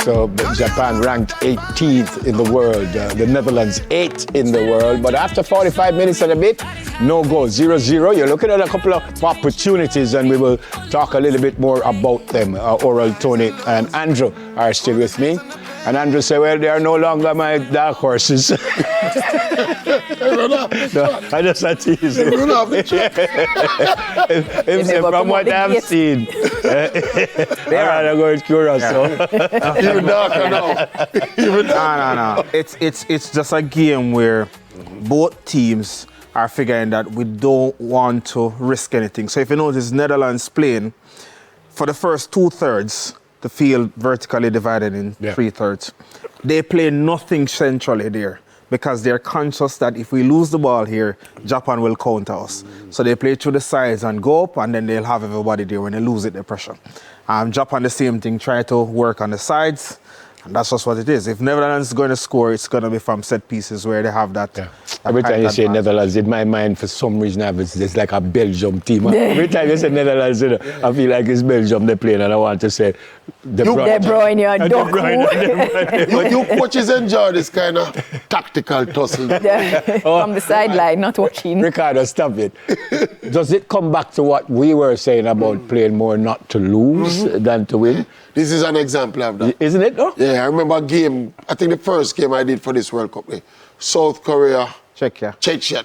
So Japan ranked 18th in the world, the Netherlands 8th in the world. But after 45 minutes and a bit, no goal, 0-0. You're looking at a couple of opportunities, and we will talk a little bit more about them. Oral, Tony, and Andrew are still with me. And Andrew said, well, they are no longer my dark horses. No, I just had to use it. From what I've seen, I'm going to curious. Even darker now. No. It's just a game where both teams are figuring that we don't want to risk anything. So if you notice, Netherlands playing for the first 2/3, the field vertically divided in 3/3. They play nothing centrally there because they're conscious that if we lose the ball here, Japan will counter us. So they play through the sides and go up, and then they'll have everybody there. When they lose it, they pressure. Japan, the same thing, try to work on the sides, and that's just what it is. If Netherlands is going to score, it's going to be from set pieces where they have that. Yeah. Every time you say Netherlands, in my mind, for some reason, it's like a Belgium team. Every time you say Netherlands, I feel like it's Belgium they're playing, and I want to say De Bruyne, you're a duck. You coaches enjoy this kind of tactical tussle. From the sideline, not watching. Ricardo, stop it. Does it come back to what we were saying about playing more not to lose than to win? This is an example of that. Isn't it, though? Yeah, I remember a game, I think the first game I did for this World Cup, South Korea, Czechia.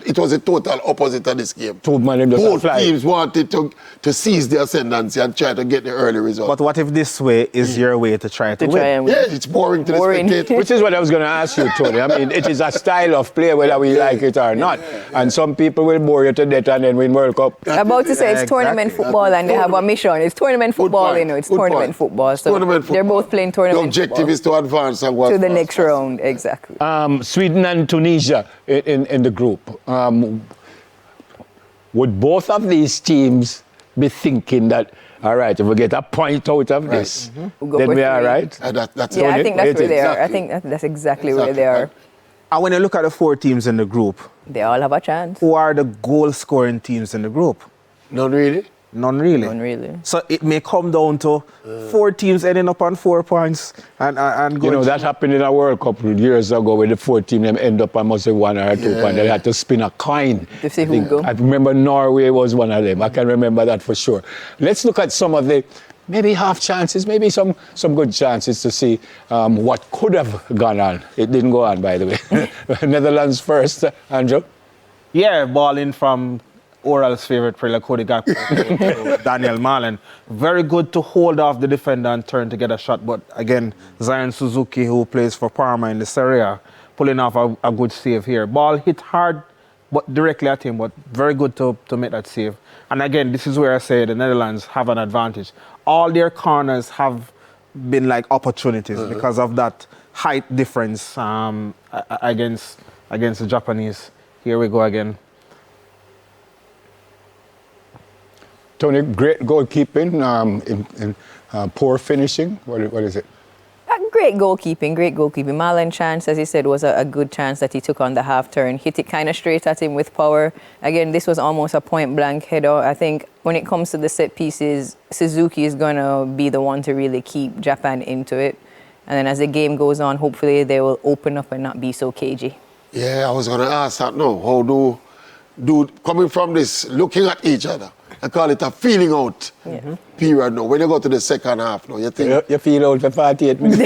It was a total opposite of this game. Both teams wanted to seize the ascendancy and try to get the early result. But what if this way is your way to try to win? Yeah, it's boring to the spectator. Which is what I was going to ask you, Tony. I mean, it is a style of play, whether we like it or not. And some people will bore you to death and then win World Cup. I'm about to say it's tournament football, and they have a mission. It's tournament football, you know. It's tournament football. So they're both playing tournament football. The objective is to advance and to the next round, exactly. Sweden and Tunisia in the group. Would both of these teams be thinking that, all right, if we get a point out of this, then we are right? That's I think that's where they are. I think that's exactly where they are. And when you look at the 4 teams in the group, they all have a chance. Who are the goal-scoring teams in the group? None really. None really. So it may come down to 4 teams ending up on 4 points and going. You know, that happened in a World Cup years ago where the 4 teams end up on must say 1 or 2 points. They had to spin a coin. To see who go. I remember Norway was one of them. I can remember that for sure. Let's look at some of the maybe half chances, maybe some good chances to see what could have gone on. It didn't go on, by the way. Netherlands first, Andrew. Yeah, ball in from Oral's favourite player, Cody Gakpo, to Daniel Malen. Very good to hold off the defender and turn to get a shot. But again, Zion Suzuki, who plays for Parma in the Serie A, pulling off a good save here. Ball hit hard, but directly at him, but very good to make that save. And again, this is where I say the Netherlands have an advantage. All their corners have been like opportunities because of that height difference against the Japanese. Here we go again. Tony, great goalkeeping, poor finishing. What is it? Great goalkeeping. Marlon chance, as he said, was a good chance that he took on the half turn. Hit it kind of straight at him with power. Again, this was almost a point blank header. I think when it comes to the set pieces, Suzuki is going to be the one to really keep Japan into it. And then as the game goes on, hopefully they will open up and not be so cagey. Yeah, I was going to ask that now. How do coming from this, looking at each other, I call it a feeling out period now. When you go to the second half now, you think... You feel out for 48 minutes. I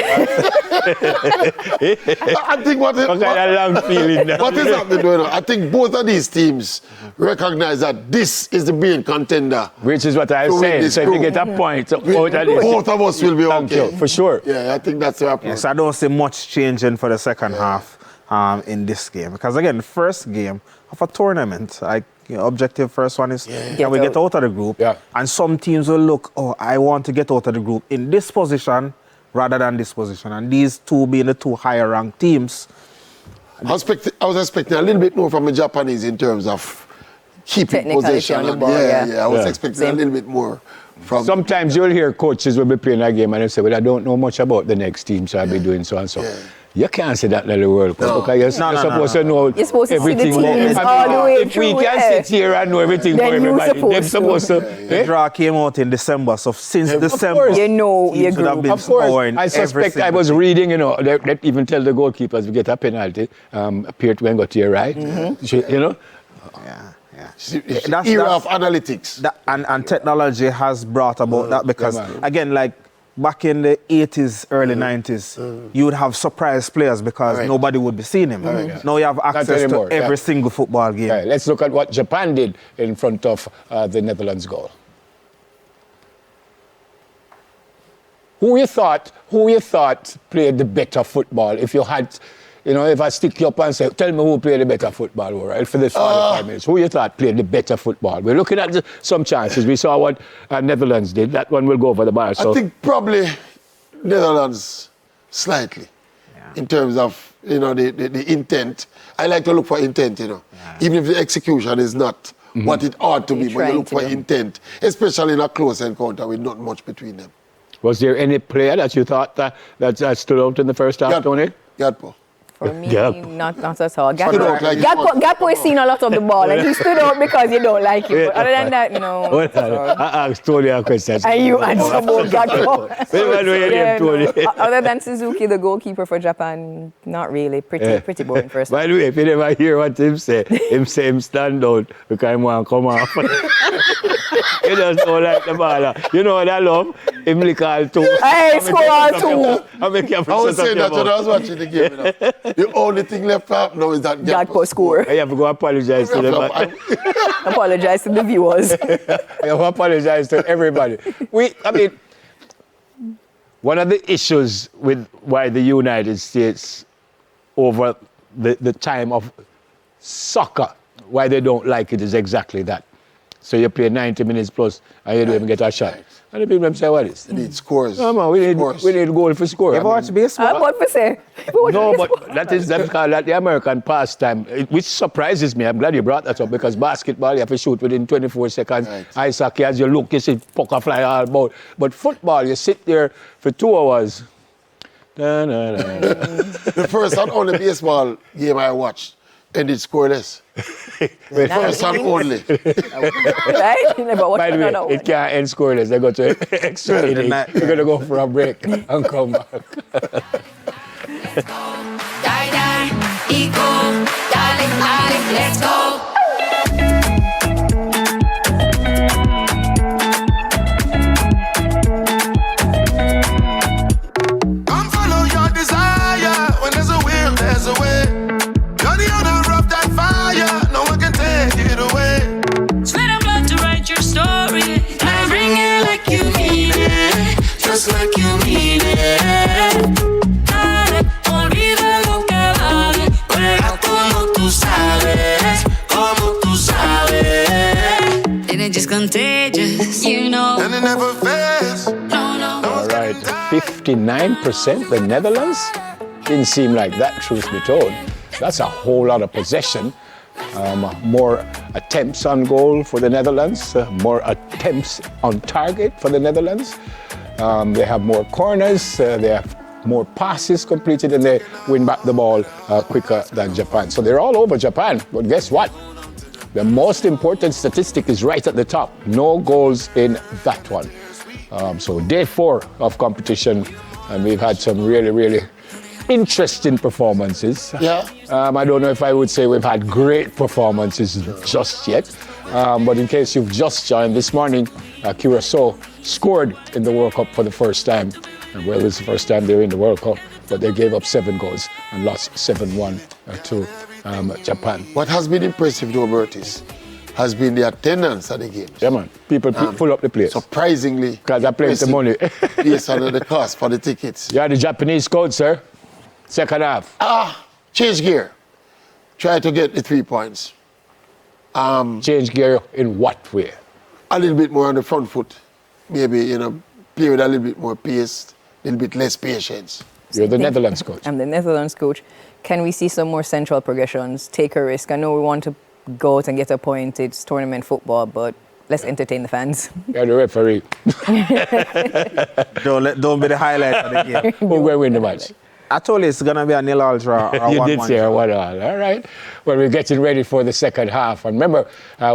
think what is happening now? I think both of these teams recognize that this is the main contender. Which is what I was saying. So if you get a point out of this... Both of us will be okay. For sure. Yeah, I think that's the approach. Yes, I don't see much changing for the second half in this game. Because again, the first game of a tournament, objective first one is can we get out of the group? Yeah. And some teams will look, I want to get out of the group in this position rather than this position. And these two being the 2 higher ranked teams. I was expecting a little bit more from the Japanese in terms of keeping possession. On the ball, I was expecting a little bit more from... Sometimes you'll hear coaches will be playing a game and they'll say, well, I don't know much about the next team, so I'll be doing so and so. Yeah. You can't say that in the World Cup because you're supposed to know You're supposed to see the everything. teams all the way If we through, can sit here and know everything Then for you everybody, they're supposed to. The draw came out in December, so since December, You know your teams would have group. been Of course, scoring I every suspect I single was thing. reading, they even tell the goalkeepers we get a penalty. Piert when got to your right, you know. It's era of analytics. And technology has brought about that because, again, like back in the 80s, early 90s, you would have surprise players because nobody would be seeing him. Now you have access anymore, to every single football game. Okay, let's look at what Japan did in front of the Netherlands goal. Who you thought played the better football? If you had, if I stick you up and say, tell me who played the better football, all right, for this 45 minutes. Who you thought played the better football? We're looking at some chances. We saw what Netherlands did. That one will go over the bar. So. I think probably Netherlands slightly in terms of, the intent. I like to look for intent, Even if the execution is not what it ought to be, but you look for intent, especially in a close encounter with not much between them. Was there any player that you thought that stood out in the first half, Tony? Gatpo. For me, Gap. not at all. Gakpo has seen a lot of the ball, and he stood out because you don't like him. But other than that, no. I asked Tony a question. And you answer about Gakpo. Tony. Other than Suzuki, the goalkeeper for Japan, not really. Pretty boring first. By the way, if you never hear what him say him stand out because he want to come off. You just don't like the ball. You know what I love? Him lick all two. Hey, score all two. I was saying that when I was watching the game. The only thing left out now is that Gakpo score. I have to go apologize to them. Apologize to the viewers. I have to apologize to everybody. One of the issues with why the United States over the time of soccer, why they don't like it is exactly that. So you play 90 minutes plus and you don't even get a shot. And the people say, what is? They need scores. No, man, we need goal for score. You ever watch baseball? What for say? No, but that's called the American pastime, which surprises me. I'm glad you brought that up because basketball, you have to shoot within 24 seconds. Right. Ice hockey, as you look, you see pucker fly all about. But football, you sit there for 2 hours. The first and only baseball game I watched ended scoreless. First and only. Right? By the way, it can't end scoreless. They go to extra innings. We're going to go for a break and come back. Let's go. Come follow your desire. When there's a will, there's a way. You're the owner of that fire. No one can take it away. Sweat and blood to write your story. Now bring it like you mean it. Just like you mean it. Olvida lo que vale. Juega como tú sabes. Como tú sabes. And it's just contagious, And it never fails. No. All right, 59% the Netherlands? Didn't seem like that, truth be told. That's a whole lot of possession. More attempts on goal for the Netherlands, more attempts on target for the Netherlands. They have more corners, they have more passes completed, and they win back the ball quicker than Japan. So they're all over Japan, but guess what? The most important statistic is right at the top. No goals in that one. So day 4 of competition, and we've had some really, really interesting performances. Yeah. I don't know if I would say we've had great performances just yet. But in case you've just joined this morning, Curacao scored in the World Cup for the first time. And well, it's the first time they're in the World Cup, but they gave up 7 goals and lost 7-1 to Japan. What has been impressive, though, Bertis, has been the attendance at the games. Yeah, man. People pull up the place. Surprisingly. Because I played the money. Based on the cost for the tickets. Yeah, the Japanese coach, sir. Second half. Change gear. Try to get the 3 points. Change gear in what way? A little bit more on the front foot. Maybe, play with a little bit more pace, a little bit less patience. You're the Netherlands coach. I'm the Netherlands coach. Can we see some more central progressions? Take a risk. I know we want to go out and get a point. It's tournament football, but let's entertain the fans. You're the referee. Don't be the highlight of the game. Who will win the match? I told you it's going to be a 0-0 draw. Or You 1-1 did say a draw. 1-1. All right. Well, we're getting ready for the second half. And remember,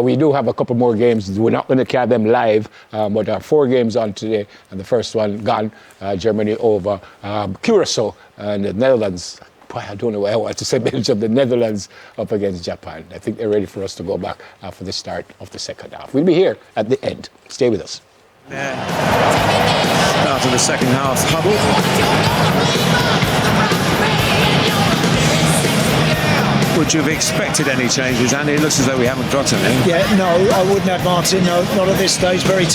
we do have a couple more games. We're not going to carry them live, but there are 4 games on today. And the first one gone, Germany over Curacao and the Netherlands. Boy, I don't know why I want to say Belgium, the Netherlands up against Japan. I think they're ready for us to go back for the start of the second half. We'll be here at the end. Stay with us. Start of the second half huddle. Would you have expected any changes, Andy? It looks as though we haven't got any. Yeah, no, I wouldn't have, Martin. No, not at this stage. Very